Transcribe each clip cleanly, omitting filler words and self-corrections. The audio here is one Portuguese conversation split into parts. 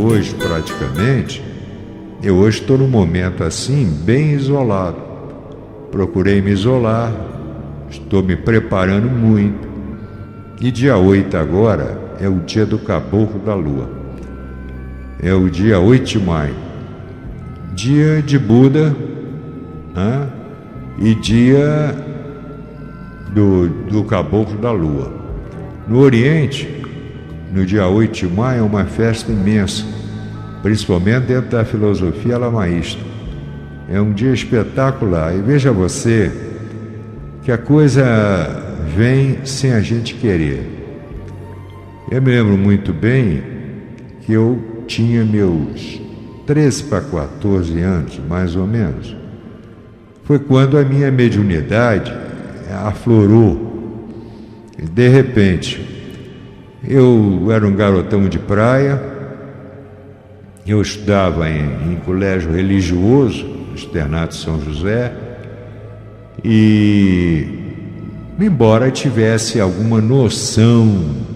hoje praticamente, eu hoje estou num momento assim, bem isolado. Procurei me isolar, estou me preparando muito. E dia 8 agora é o dia do Caboclo da Lua. É o dia 8 de maio. Dia de Buda, né? E dia do Caboclo da Lua. No Oriente, no dia 8 de maio, é uma festa imensa, principalmente dentro da filosofia lamaísta. É um dia espetacular. E veja você que a coisa vem sem a gente querer. Eu me lembro muito bem que eu tinha meus 13 para 14 anos, mais ou menos. Foi quando a minha mediunidade aflorou. E de repente, eu era um garotão de praia, eu estudava em colégio religioso, no Externato São José, e embora tivesse alguma noção,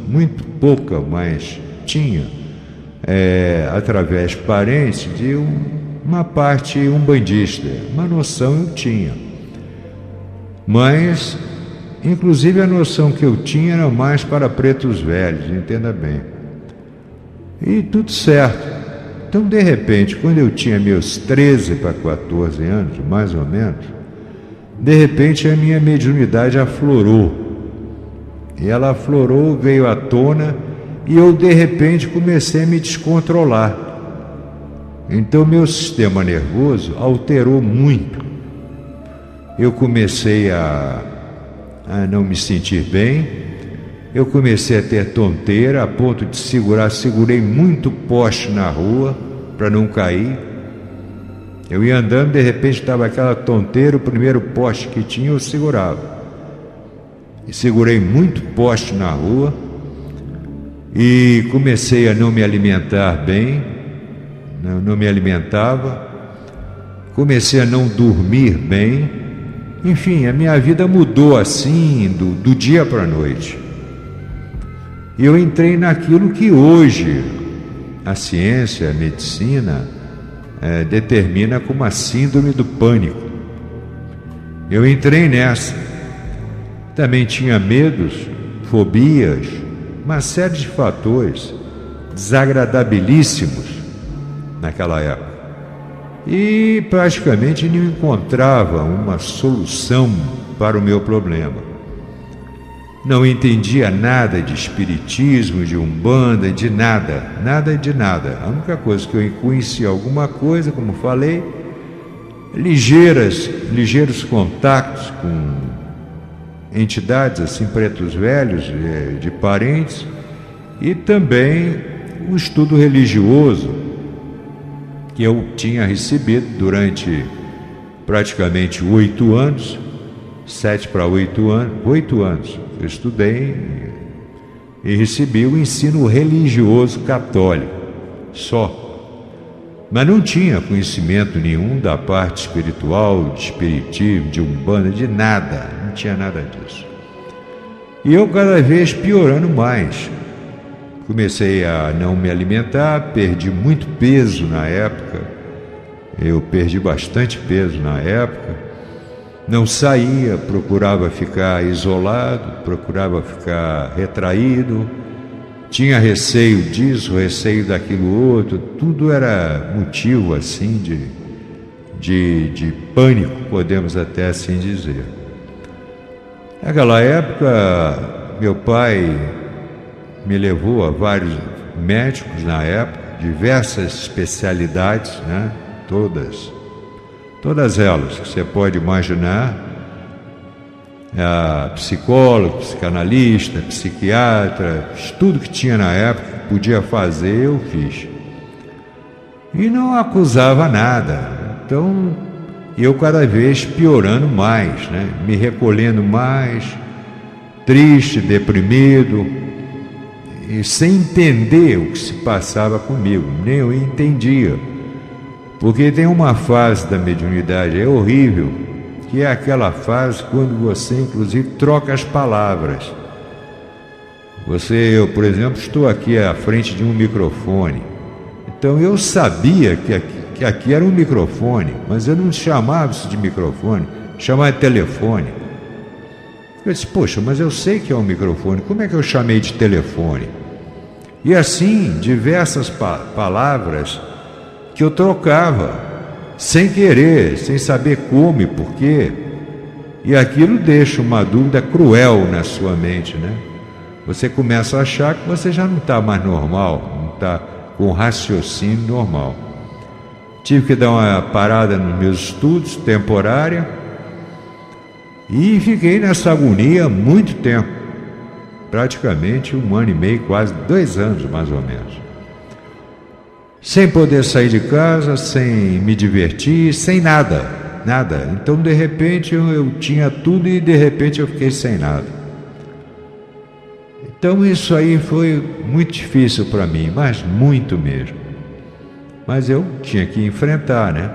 muito pouca, mas tinha, através de parentes, de uma parte umbandista, uma noção eu tinha. Mas, inclusive, a noção que eu tinha era mais para pretos velhos, entenda bem. E tudo certo. Então, de repente, quando eu tinha meus 13 para 14 anos, mais ou menos, de repente a minha mediunidade aflorou. E ela aflorou, veio à tona, e eu, de repente, comecei a me descontrolar. Então, meu sistema nervoso alterou muito. Eu comecei a não me sentir bem, eu comecei a ter tonteira, a ponto de segurei muito poste na rua para não cair. Eu ia andando, de repente estava aquela tonteira, o primeiro poste que tinha eu segurava. E segurei muito poste na rua e comecei a não me alimentar bem, não me alimentava, comecei a não dormir bem. Enfim, a minha vida mudou assim, do dia para a noite. E eu entrei naquilo que hoje a ciência, a medicina, determina como a síndrome do pânico. Eu entrei nessa. Também tinha medos, fobias, uma série de fatores desagradabilíssimos naquela época. E praticamente não encontrava uma solução para o meu problema. Não entendia nada de espiritismo, de umbanda, de nada, nada de nada. A única coisa que eu conhecia alguma coisa, como falei, ligeiros contatos com entidades assim, pretos velhos, de parentes, e também o estudo religioso que eu tinha recebido durante praticamente 8 anos, 7 para 8 anos, 8 anos, eu estudei e recebi o ensino religioso católico, só. Mas não tinha conhecimento nenhum da parte espiritual, de espiritismo, de umbanda, de nada, não tinha nada disso. E eu cada vez piorando mais. Comecei a não me alimentar, perdi muito peso na época, eu perdi bastante peso na época, não saía, procurava ficar isolado, procurava ficar retraído, tinha receio disso, receio daquilo outro, tudo era motivo assim de pânico, podemos até assim dizer. Naquela época, meu pai me levou a vários médicos na época, diversas especialidades, né? Todas elas que você pode imaginar, psicólogo, psicanalista, psiquiatra, tudo que tinha na época, podia fazer, eu fiz. E não acusava nada. Então, eu cada vez piorando mais, né? Me recolhendo mais, triste, deprimido, e sem entender o que se passava comigo, nem eu entendia. Porque tem uma fase da mediunidade, é horrível, que é aquela fase quando você, inclusive, troca as palavras. Eu, por exemplo, estou aqui à frente de um microfone. Então eu sabia que aqui era um microfone, mas eu não chamava isso de microfone, chamava de telefone. Eu disse, poxa, mas eu sei que é um microfone, como é que eu chamei de telefone? E assim, diversas palavras que eu trocava, sem querer, sem saber como e porquê. E aquilo deixa uma dúvida cruel na sua mente, né? Você começa a achar que você já não está mais normal, não está com raciocínio normal. Tive que dar uma parada nos meus estudos, temporária, e fiquei nessa agonia muito tempo, praticamente 1 ano e meio, quase 2 anos mais ou menos. Sem poder sair de casa, sem me divertir, sem nada. Então de repente eu tinha tudo e de repente eu fiquei sem nada. Então isso aí foi muito difícil para mim, mas muito mesmo. Mas eu tinha que enfrentar, né?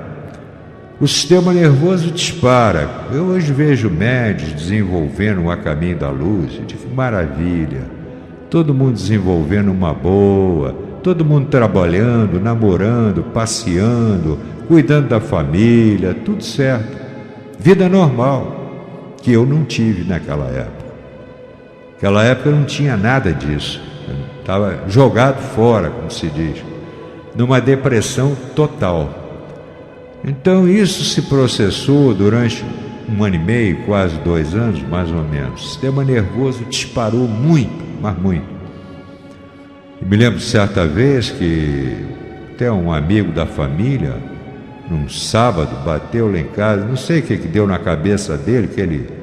O sistema nervoso dispara. Eu hoje vejo médios desenvolvendo a caminho da luz. Eu digo, maravilha. Todo mundo desenvolvendo uma boa, todo mundo trabalhando, namorando, passeando, cuidando da família, tudo certo. Vida normal, que eu não tive naquela época. Naquela época eu não tinha nada disso. Estava jogado fora, como se diz, numa depressão total. Então isso se processou durante 1 ano e meio, quase 2 anos, mais ou menos. O sistema nervoso disparou muito, mas muito. E me lembro certa vez que até um amigo da família, num sábado, bateu lá em casa, não sei o que deu na cabeça dele, que ele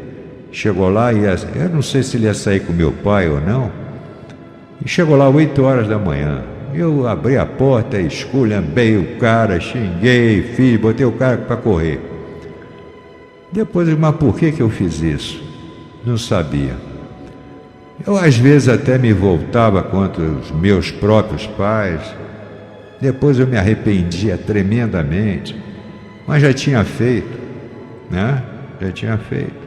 chegou lá e eu não sei se ele ia sair com meu pai ou não, e chegou lá 8 horas da manhã. Eu abri a porta, esculhambei o cara, xinguei, botei o cara para correr. Depois, mas por que eu fiz isso? Não sabia. Eu às vezes até me voltava contra os meus próprios pais. Depois eu me arrependia tremendamente, mas já tinha feito, né? Já tinha feito.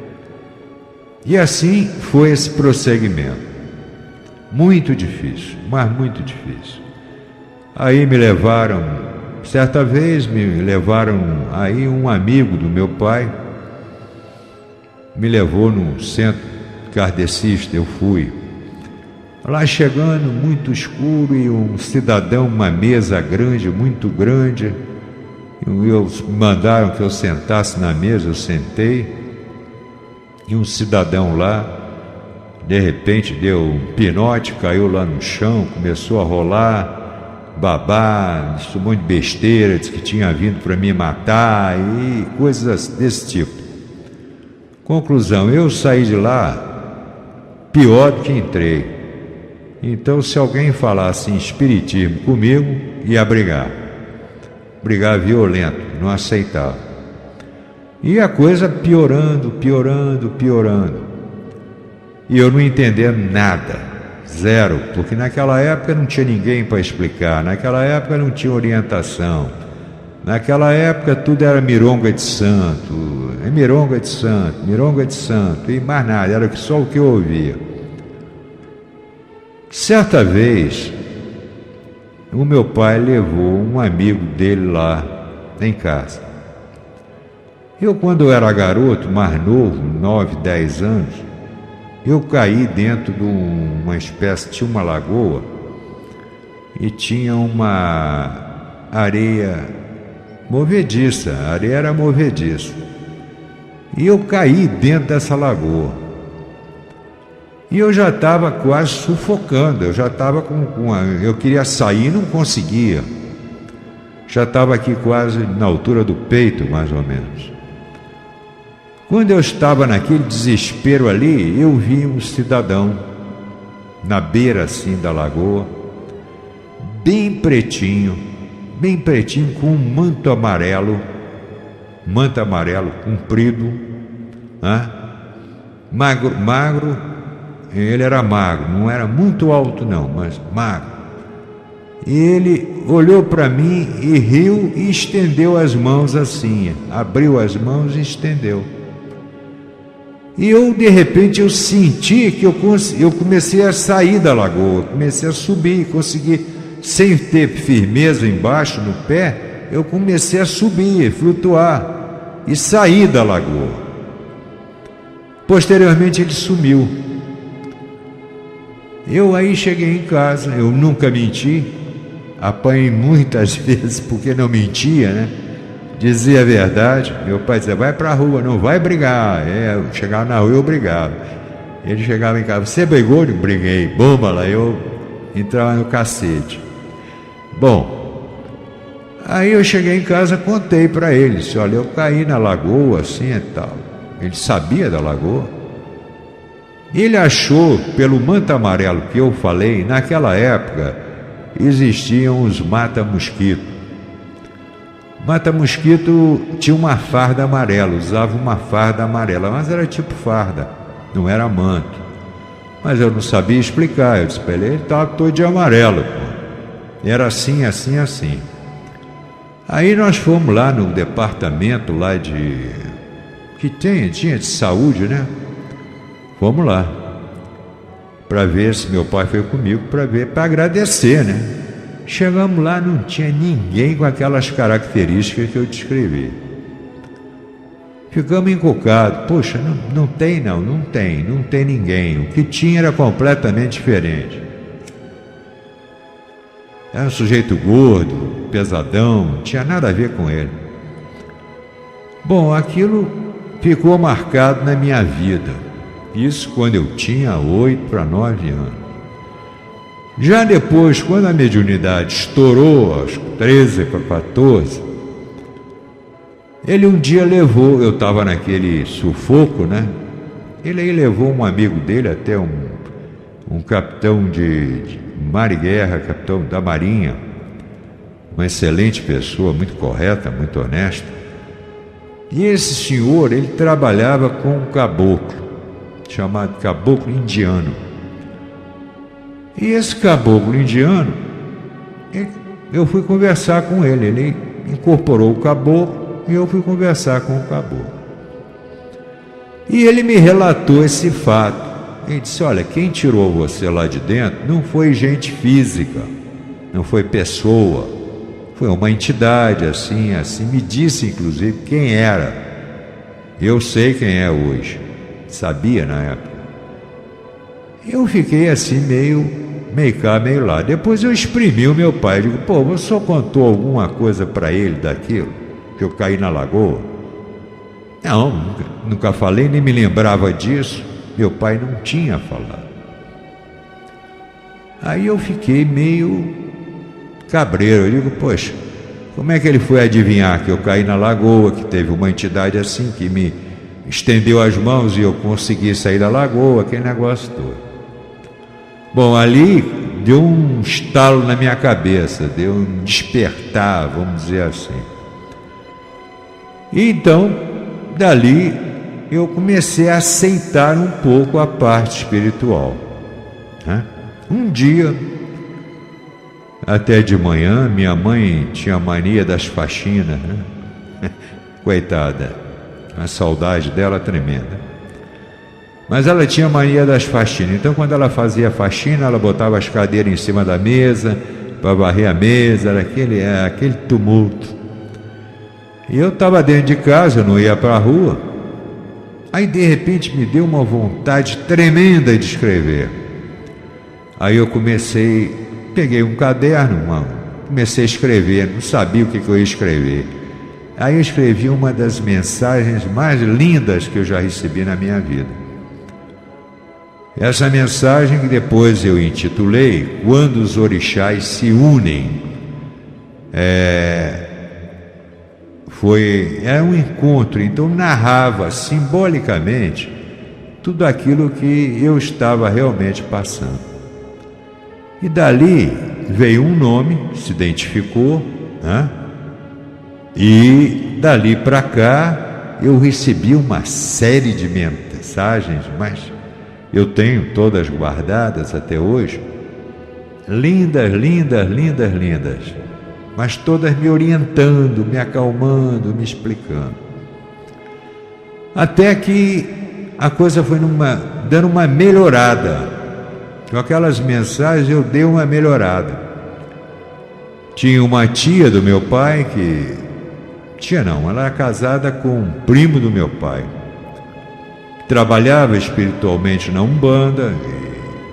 E assim foi esse prosseguimento. Muito difícil, mas muito difícil. Aí me levaram, certa vez me levaram, aí um amigo do meu pai me levou num centro kardecista, eu fui. Lá chegando, muito escuro, e um cidadão, uma mesa grande, muito grande, mandaram que eu sentasse na mesa, eu sentei, e um cidadão lá, de repente deu um pinote, caiu lá no chão, começou a rolar, babar, disse um monte de besteira, disse que tinha vindo para me matar e coisas desse tipo. Conclusão, eu saí de lá pior do que entrei. Então, se alguém falasse em espiritismo comigo, ia brigar. Brigar violento, não aceitava. E a coisa piorando. E eu não entendendo nada. Zero, porque naquela época não tinha ninguém para explicar, naquela época não tinha orientação, naquela época tudo era mironga de santo, mironga de santo, e mais nada, era só o que eu ouvia. Certa vez, o meu pai levou um amigo dele lá em casa. Eu, quando eu era garoto, mais novo, 9, 10 anos, eu caí dentro de uma espécie, tinha uma lagoa e tinha uma areia movediça, a areia era movediça. E eu caí dentro dessa lagoa. E eu já estava quase sufocando, eu já estava eu queria sair e não conseguia. Já estava aqui quase na altura do peito, mais ou menos. Quando eu estava naquele desespero ali, eu vi um cidadão na beira assim da lagoa, bem pretinho, com um manto amarelo comprido, né? Magro, ele era magro, não era muito alto não, mas magro. E ele olhou para mim e riu e estendeu as mãos assim, abriu as mãos e estendeu. E eu, de repente, eu senti que eu comecei a sair da lagoa, comecei a subir, consegui sem ter firmeza embaixo no pé, eu comecei a subir, flutuar e sair da lagoa. Posteriormente ele sumiu. Eu aí cheguei em casa, eu nunca menti, apanhei muitas vezes porque não mentia, né? Dizia a verdade. Meu pai dizia, vai pra rua, não vai brigar. Eu chegava na rua, eu brigava. Ele chegava em casa, você brigou? Eu briguei, bomba lá, eu entrava no cacete. Bom, aí eu cheguei em casa, contei para ele, disse, olha, eu caí na lagoa, assim e tal. Ele sabia da lagoa. Ele achou, pelo manto amarelo que eu falei, naquela época existiam os mata-mosquito. Mata-mosquito tinha uma farda amarela, usava uma farda amarela, mas era tipo farda, não era manto. Mas eu não sabia explicar, eu disse para ele estava todo de amarelo, pô. Era assim, assim, assim. Aí nós fomos lá no departamento lá que tinha de saúde, né? Fomos lá para ver se meu pai foi comigo, para agradecer, né? Chegamos lá, não tinha ninguém com aquelas características que eu descrevi. Ficamos encucados. Poxa, não tem ninguém. O que tinha era completamente diferente. Era um sujeito gordo, pesadão, não tinha nada a ver com ele. Bom, aquilo ficou marcado na minha vida. Isso quando eu tinha 8 para 9 anos. Já depois, quando a mediunidade estourou, aos 13 para 14, ele um dia levou, eu estava naquele sufoco, né? Ele aí levou um amigo dele, até um capitão de mar e guerra, capitão da Marinha, uma excelente pessoa, muito correta, muito honesta. E esse senhor, ele trabalhava com um caboclo, chamado caboclo indiano. E esse caboclo indiano, eu fui conversar com ele, ele incorporou o caboclo e eu fui conversar com o caboclo. E ele me relatou esse fato. Ele disse, olha, quem tirou você lá de dentro não foi gente física, não foi pessoa, foi uma entidade assim, me disse inclusive quem era. Eu sei quem é hoje, sabia na época. Eu fiquei assim meio cá, meio lá. Depois eu exprimi o meu pai, digo, pô, você só contou alguma coisa para ele daquilo, que eu caí na lagoa? Não, nunca falei, nem me lembrava disso. Meu pai não tinha falado. Aí eu fiquei meio cabreiro. Eu digo, poxa, como é que ele foi adivinhar que eu caí na lagoa, que teve uma entidade assim que me estendeu as mãos e eu consegui sair da lagoa, aquele negócio todo. Bom, ali deu um estalo na minha cabeça, deu um despertar, vamos dizer assim. E então, dali, eu comecei a aceitar um pouco a parte espiritual, né? Um dia, até de manhã, minha mãe tinha mania das faxinas, né? Coitada, a saudade dela tremenda. Mas ela tinha mania das faxinas, então quando ela fazia faxina, ela botava as cadeiras em cima da mesa, para varrer a mesa, era aquele tumulto. E eu estava dentro de casa, eu não ia para a rua. Aí de repente me deu uma vontade tremenda de escrever. Aí eu peguei um caderno, comecei a escrever, não sabia o que eu ia escrever. Aí eu escrevi uma das mensagens mais lindas que eu já recebi na minha vida. Essa mensagem que depois eu intitulei Quando os Orixás se Unem. Era um encontro, então narrava simbolicamente tudo aquilo que eu estava realmente passando. E dali veio um nome, se identificou, né? E dali para cá eu recebi uma série de mensagens, mas eu tenho todas guardadas até hoje, lindas, lindas, lindas, lindas, mas todas me orientando, me acalmando, me explicando. Até que a coisa foi dando uma melhorada. Com aquelas mensagens eu dei uma melhorada. Tinha uma tia do meu pai que... Tia não, ela era casada com um primo do meu pai, que trabalhava espiritualmente na Umbanda,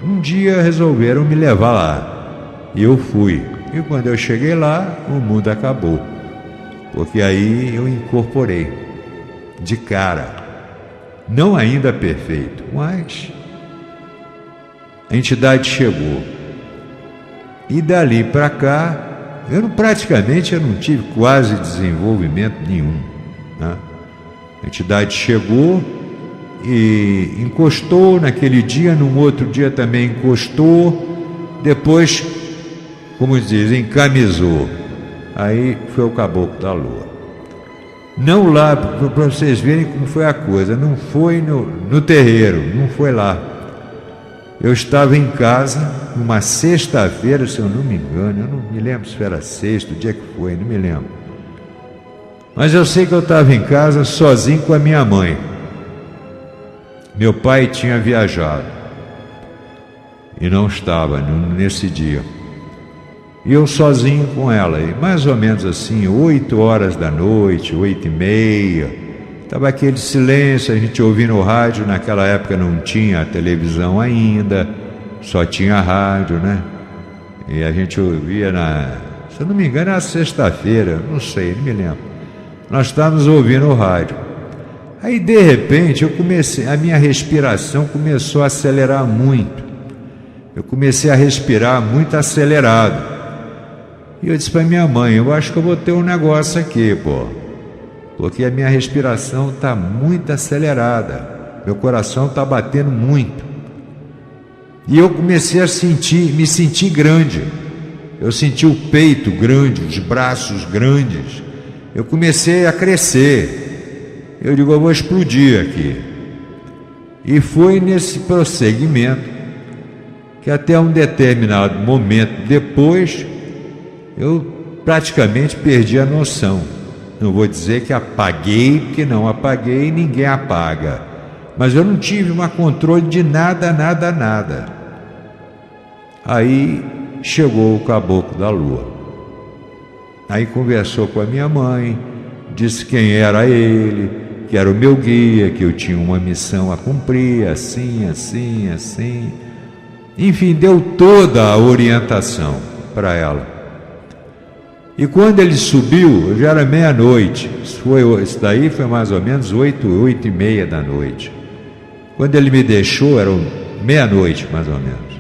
e um dia resolveram me levar lá. E eu fui. E quando eu cheguei lá, o mundo acabou. Porque aí eu incorporei, de cara. Não ainda perfeito, mas a entidade chegou. E dali para cá, praticamente eu não tive quase desenvolvimento nenhum, né? A entidade chegou e encostou naquele dia, num outro dia também encostou, depois, como dizem, encamisou. Aí foi o Caboclo da Lua. Não lá, para vocês verem como foi a coisa, não foi no terreiro, não foi lá. Eu estava em casa, numa sexta-feira, se eu não me engano, eu não me lembro se era sexta, o dia que foi, não me lembro. Mas eu sei que eu estava em casa sozinho com a minha mãe. Meu pai tinha viajado e não estava nesse dia. E eu sozinho com ela, e mais ou menos assim, 8 horas da noite, 8h30, estava aquele silêncio, a gente ouvindo o rádio. Naquela época não tinha televisão ainda, só tinha rádio, né? E a gente ouvia se eu não me engano, era sexta-feira, não sei, não me lembro. Nós estávamos ouvindo o rádio. Aí de repente a minha respiração começou a acelerar muito. Eu comecei a respirar muito acelerado. E eu disse para minha mãe, eu acho que eu vou ter um negócio aqui, porque a minha respiração está muito acelerada, meu coração está batendo muito. E eu comecei a me sentir grande. Eu senti o peito grande, os braços grandes. Eu comecei a crescer. Eu digo, eu vou explodir aqui. E foi nesse prosseguimento que até um determinado momento depois, eu praticamente perdi a noção. Não vou dizer que apaguei, porque não apaguei, ninguém apaga. Mas eu não tive um controle de nada. Aí chegou o Caboclo da Lua. Aí conversou com a minha mãe, disse quem era ele, que era o meu guia, que eu tinha uma missão a cumprir, assim. Enfim, deu toda a orientação para ela. E quando ele subiu, já era meia-noite. Isso daí foi mais ou menos 8h30 da noite. Quando ele me deixou, era meia-noite, mais ou menos.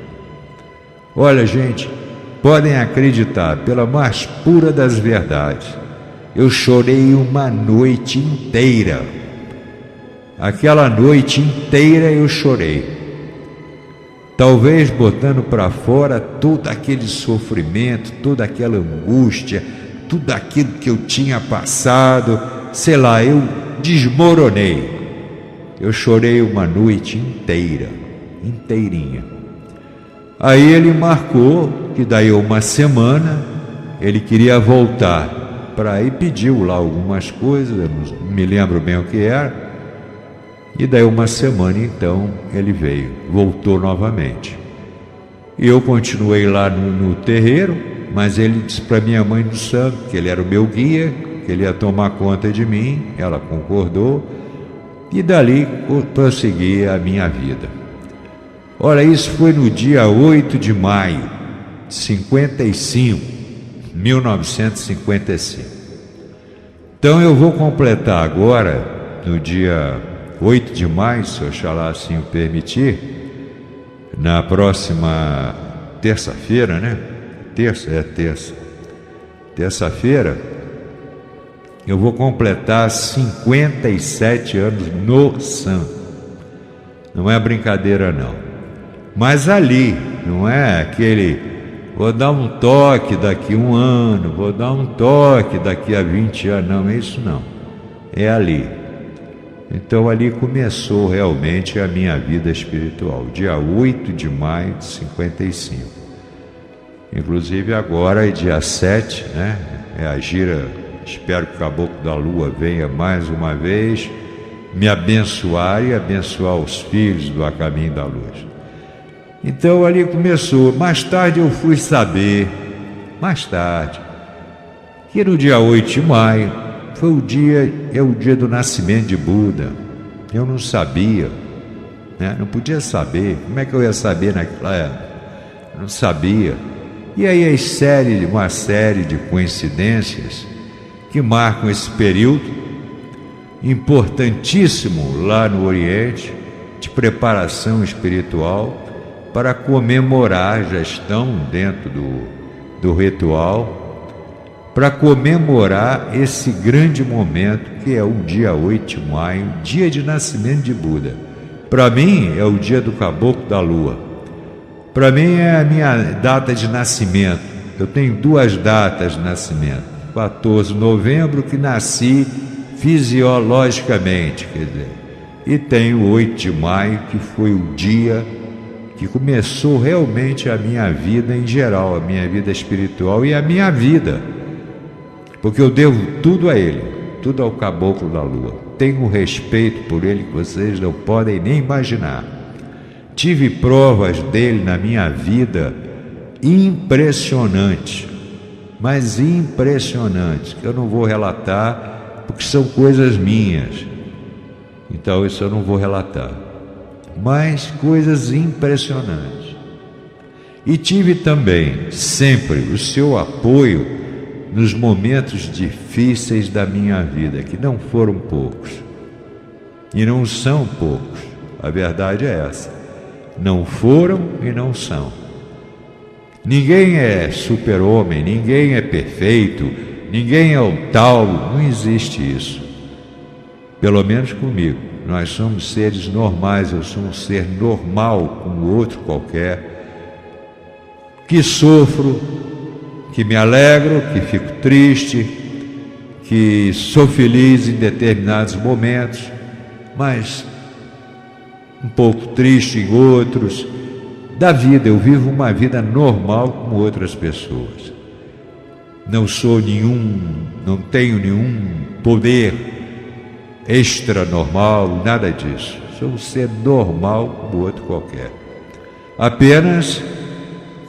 Olha, gente, podem acreditar, pela mais pura das verdades, eu chorei uma noite inteira. Aquela noite inteira eu chorei. Talvez botando para fora todo aquele sofrimento, toda aquela angústia, tudo aquilo que eu tinha passado, sei lá, eu desmoronei. Eu chorei uma noite inteira, inteirinha. Aí ele marcou que daí uma semana ele queria voltar para ir, pediu lá algumas coisas, eu não me lembro bem o que era. E daí uma semana então ele veio, voltou novamente. E eu continuei lá no terreiro, mas ele disse para minha mãe do santo que ele era o meu guia, que ele ia tomar conta de mim. Ela concordou e dali prossegui a minha vida. Olha, isso foi no dia 8 de maio de 1955. Então eu vou completar agora, no dia 8 de maio, se Oxalá assim o permitir, na próxima terça-feira, né? Terça-feira, eu vou completar 57 anos no santo. Não é brincadeira, não. Mas ali, não é aquele, vou dar um toque daqui a 1 ano, vou dar um toque daqui a 20 anos, não, é isso não. É ali. Então ali começou realmente a minha vida espiritual, dia 8 de maio de 55. Inclusive agora é dia 7, né? É a gira, espero que o Caboclo da Lua venha mais uma vez me abençoar e abençoar os filhos do A Caminho da Luz. Então ali começou. Mais tarde eu fui saber, mais tarde, que no dia 8 de maio é o dia do nascimento de Buda. Eu não sabia, né? Não podia saber. Como é que eu ia saber naquela época? Não sabia. E aí uma série de coincidências que marcam esse período importantíssimo lá no Oriente, de preparação espiritual para comemorar, já estão dentro do ritual, para comemorar esse grande momento que é o dia 8 de maio, dia de nascimento de Buda. Para mim é o dia do Caboclo da Lua. Para mim é a minha data de nascimento. Eu tenho 2 datas de nascimento. 14 de novembro, que nasci fisiologicamente, quer dizer, e tenho 8 de maio, que foi o dia que começou realmente a minha vida em geral, a minha vida espiritual e a minha vida, porque eu devo tudo a ele, tudo ao Caboclo da Lua. Tenho respeito por ele que vocês não podem nem imaginar. Tive provas dele na minha vida impressionantes, mas impressionantes, que eu não vou relatar porque são coisas minhas, então isso eu não vou relatar, mas coisas impressionantes. E tive também sempre o seu apoio nos momentos difíceis da minha vida, que não foram poucos e não são poucos, a verdade é essa. Não foram e não são. Ninguém é super-homem, ninguém é perfeito, ninguém é o tal, não existe isso. Pelo menos comigo. Nós somos seres normais, eu sou um ser normal como outro qualquer, que sofro, que me alegro, que fico triste, que sou feliz em determinados momentos, mas um pouco triste em outros. Da vida, eu vivo uma vida normal como outras pessoas. Não tenho nenhum poder extra normal, nada disso. Sou um ser normal como outro qualquer. Apenas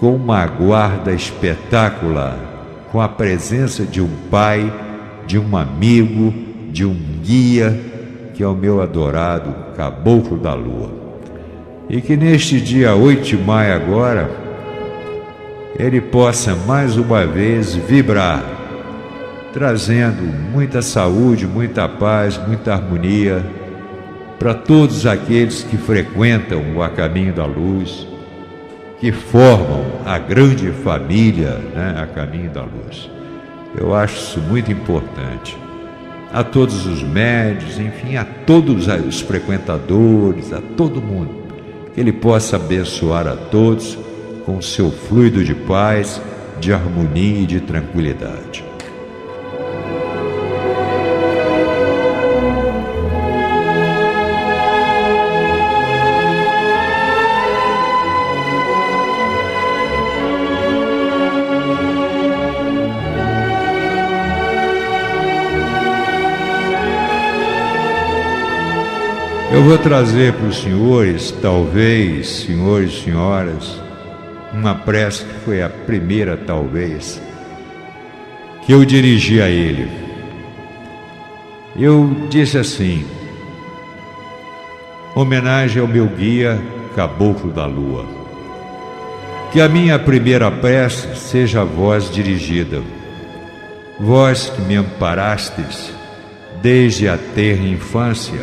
com uma guarda espetacular, com a presença de um pai, de um amigo, de um guia, que é o meu adorado Caboclo da Lua. E que neste dia 8 de maio agora, ele possa mais uma vez vibrar, trazendo muita saúde, muita paz, muita harmonia para todos aqueles que frequentam o A Caminho da Luz, que formam a grande família, né, A Caminho da Luz. Eu acho isso muito importante. A todos os médiuns, enfim, a todos os frequentadores, a todo mundo, que ele possa abençoar a todos com o seu fluido de paz, de harmonia e de tranquilidade. Eu vou trazer para os senhores, talvez, senhores e senhoras, uma prece que foi a primeira, talvez, que eu dirigi a ele. Eu disse assim: homenagem ao meu guia Caboclo da Lua. Que a minha primeira prece seja a vós dirigida, vós que me amparastes desde a tenra infância,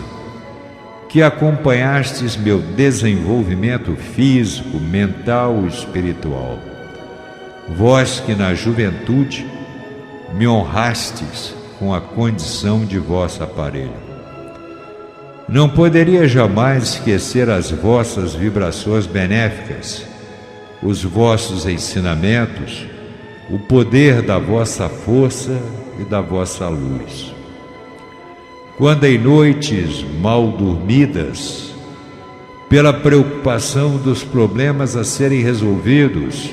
que acompanhastes meu desenvolvimento físico, mental e espiritual. Vós que na juventude me honrastes com a condição de vosso aparelho. Não poderia jamais esquecer as vossas vibrações benéficas, os vossos ensinamentos, o poder da vossa força e da vossa luz. Quando em noites mal dormidas, pela preocupação dos problemas a serem resolvidos,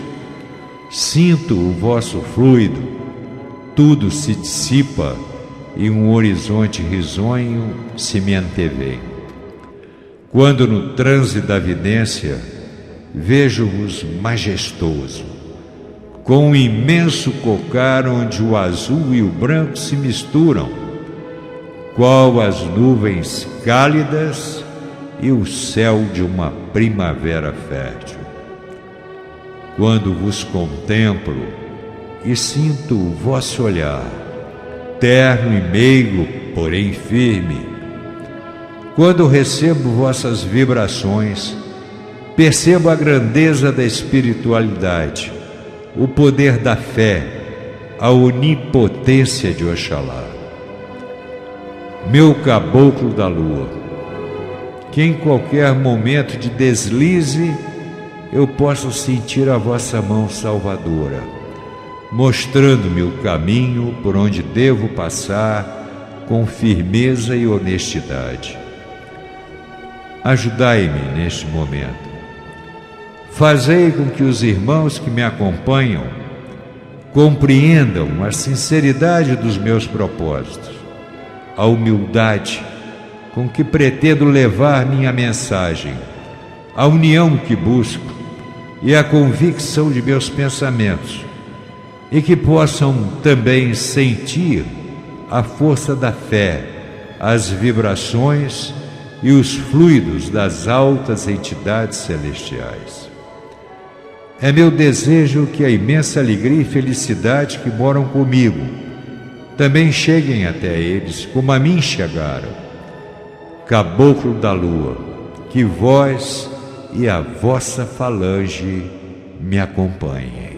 sinto o vosso fluido, tudo se dissipa e um horizonte risonho se me antevém. Quando no transe da vidência vejo-vos majestoso, com um imenso cocar onde o azul e o branco se misturam, qual as nuvens cálidas e o céu de uma primavera fértil. Quando vos contemplo e sinto o vosso olhar, terno e meigo, porém firme, quando recebo vossas vibrações, percebo a grandeza da espiritualidade, o poder da fé, a onipotência de Oxalá. Meu caboclo da lua, que em qualquer momento de deslize eu possa sentir a vossa mão salvadora, mostrando-me o caminho por onde devo passar com firmeza e honestidade. Ajudai-me neste momento. Fazei com que os irmãos que me acompanham compreendam a sinceridade dos meus propósitos, a humildade com que pretendo levar minha mensagem, a união que busco e a convicção de meus pensamentos, e que possam também sentir a força da fé, as vibrações e os fluidos das altas entidades celestiais. É meu desejo que a imensa alegria e felicidade que moram comigo também cheguem até eles, como a mim chegaram. Caboclo da lua, que vós e a vossa falange me acompanhem.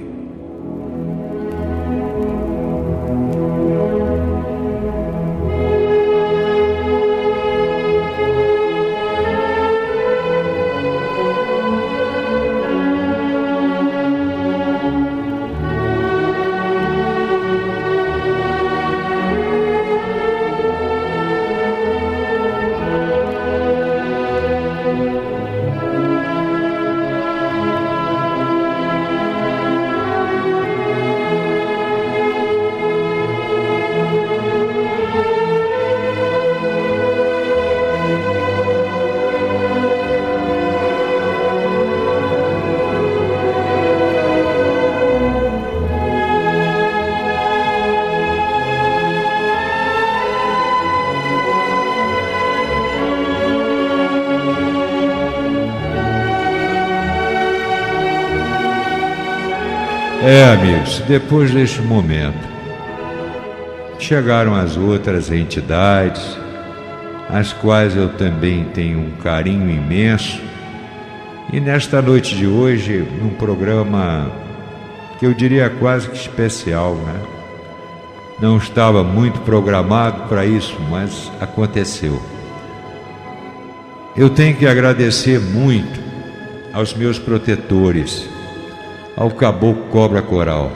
Amigos, depois deste momento, chegaram as outras entidades, às quais eu também tenho um carinho imenso, e nesta noite de hoje, num programa que eu diria quase que especial, né? Não estava muito programado para isso, mas aconteceu. Eu tenho que agradecer muito aos meus protetores, ao Caboclo Cobra Coral,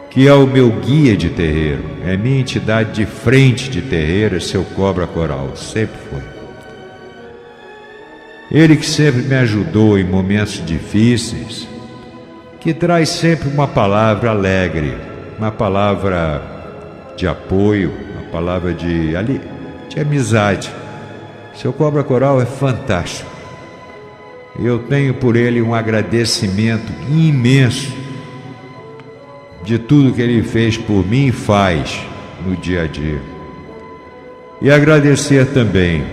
que é o meu guia de terreiro, é minha entidade de frente de terreiro, é seu Cobra Coral, sempre foi. Ele que sempre me ajudou em momentos difíceis, que traz sempre uma palavra alegre, uma palavra de apoio, uma palavra de amizade. Seu Cobra Coral é fantástico. Eu tenho por ele um agradecimento imenso de tudo que ele fez por mim e faz no dia a dia. E agradecer também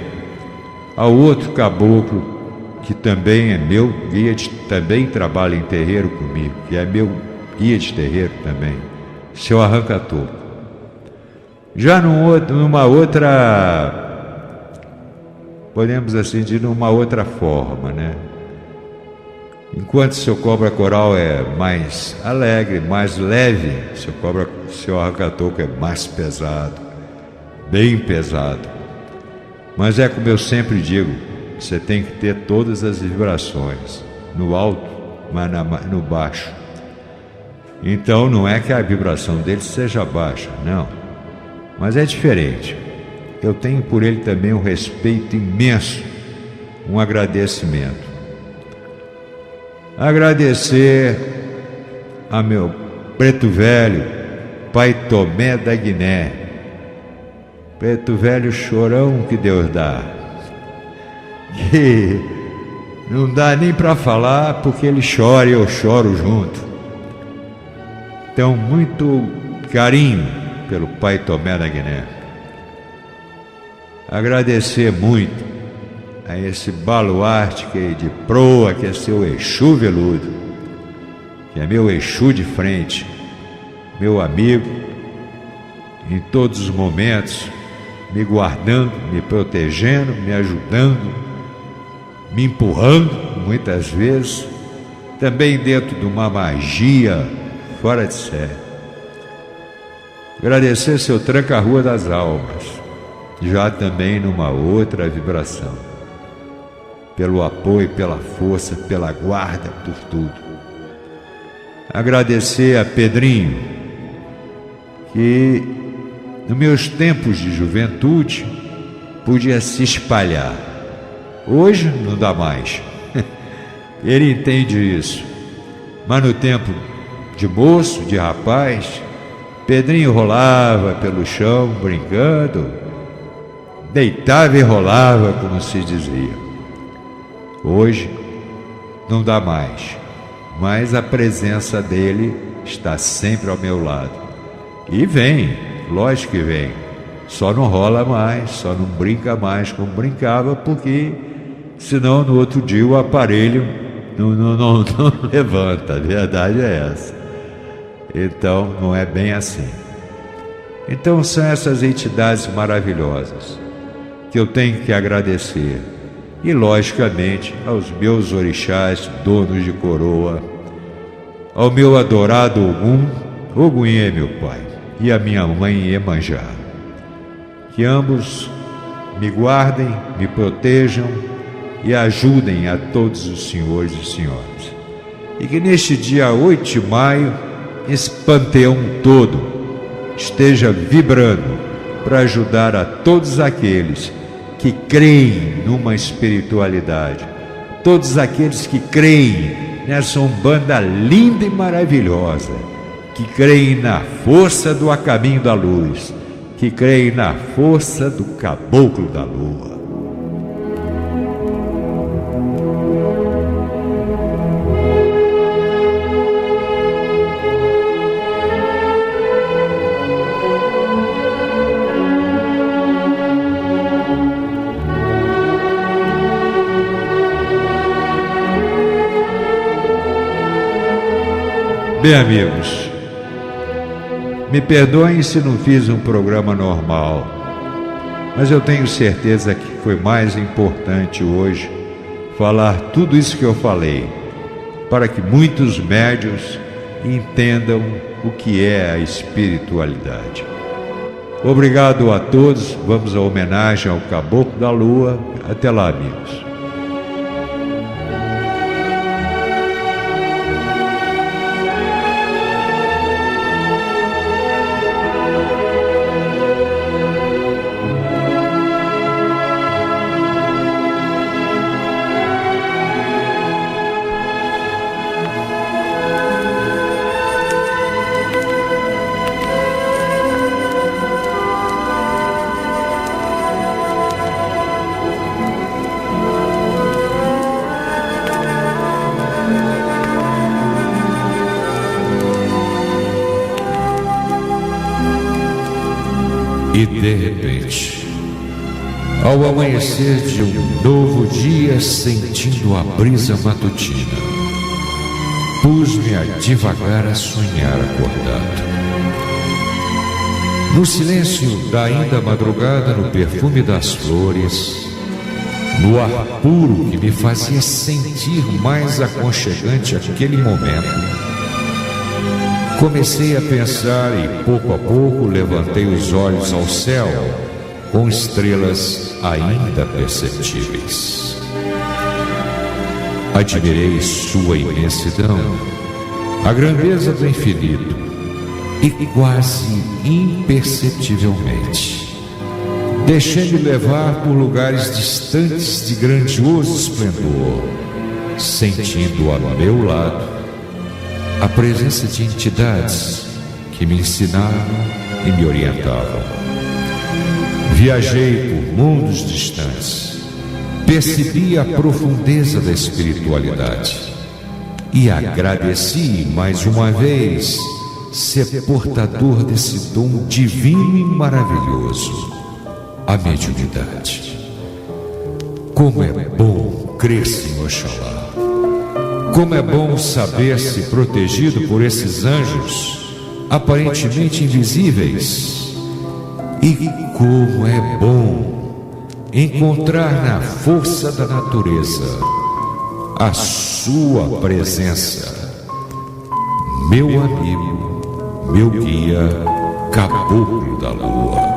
ao outro caboclo que também é meu guia, também trabalha em terreiro comigo, que é meu guia de terreiro também, seu Arranca-Toco. Já numa outra, podemos assim dizer, numa outra forma, né? Enquanto seu Cobra Coral é mais alegre, mais leve, seu Arranca-Toco é mais pesado, bem pesado. Mas é como eu sempre digo, você tem que ter todas as vibrações, no alto, mas no baixo. Então não é que a vibração dele seja baixa, não, mas é diferente. Eu tenho por ele também um respeito imenso, um agradecimento. Agradecer a meu preto velho, Pai Tomé da Guiné, preto velho chorão que Deus dá, que não dá nem para falar porque ele chora e eu choro junto. Então, muito carinho pelo Pai Tomé da Guiné. Agradecer muito a esse baluarte de proa, que é seu Exu veludo, que é meu Exu de frente, meu amigo, em todos os momentos, me guardando, me protegendo, me ajudando, me empurrando muitas vezes, também dentro de uma magia fora de série. Agradecer seu tranca-rua das almas, já também numa outra vibração, pelo apoio, pela força, pela guarda, por tudo. Agradecer a Pedrinho, que nos meus tempos de juventude podia se espalhar. Hoje não dá mais. Ele entende isso. Mas no tempo de moço, de rapaz, Pedrinho rolava pelo chão brincando, deitava e rolava, como se dizia. Hoje não dá mais, mas a presença dele está sempre ao meu lado. E vem, lógico que vem, só não rola mais, só não brinca mais como brincava, porque senão no outro dia o aparelho não levanta. A verdade é essa. Então não é bem assim. Então são essas entidades maravilhosas que eu tenho que agradecer, e logicamente aos meus orixás, donos de coroa, ao meu adorado Ogum é meu pai, e a minha mãe Iemanjá, que ambos me guardem, me protejam e ajudem a todos os senhores e senhoras, e que neste dia 8 de maio esse panteão todo esteja vibrando para ajudar a todos aqueles que creem numa espiritualidade, todos aqueles que creem nessa Umbanda linda e maravilhosa, que creem na força do A Caminho da Luz, que creem na força do Caboclo da Lua. Bem, amigos, me perdoem se não fiz um programa normal, mas eu tenho certeza que foi mais importante hoje falar tudo isso que eu falei, para que muitos médiuns entendam o que é a espiritualidade. Obrigado a todos, vamos à homenagem ao Caboclo da Lua. Até lá, amigos. E de repente, ao amanhecer de um novo dia, sentindo a brisa matutina, pus-me a divagar a sonhar acordado. No silêncio da ainda madrugada, no perfume das flores, no ar puro que me fazia sentir mais aconchegante aquele momento, comecei a pensar e, pouco a pouco, levantei os olhos ao céu, com estrelas ainda perceptíveis. Admirei sua imensidão, a grandeza do infinito, e quase imperceptivelmente deixei-me levar por lugares distantes de grandioso esplendor, sentindo ao meu lado a presença de entidades que me ensinavam e me orientavam. Viajei por mundos distantes, percebi a profundeza da espiritualidade e agradeci mais uma vez, ser portador desse dom divino e maravilhoso, a mediunidade. Como é bom crer-se em Oxalá. Como é bom saber-se protegido por esses anjos aparentemente invisíveis. E como é bom encontrar na força da natureza a sua presença. Meu amigo, meu guia, caboclo da lua.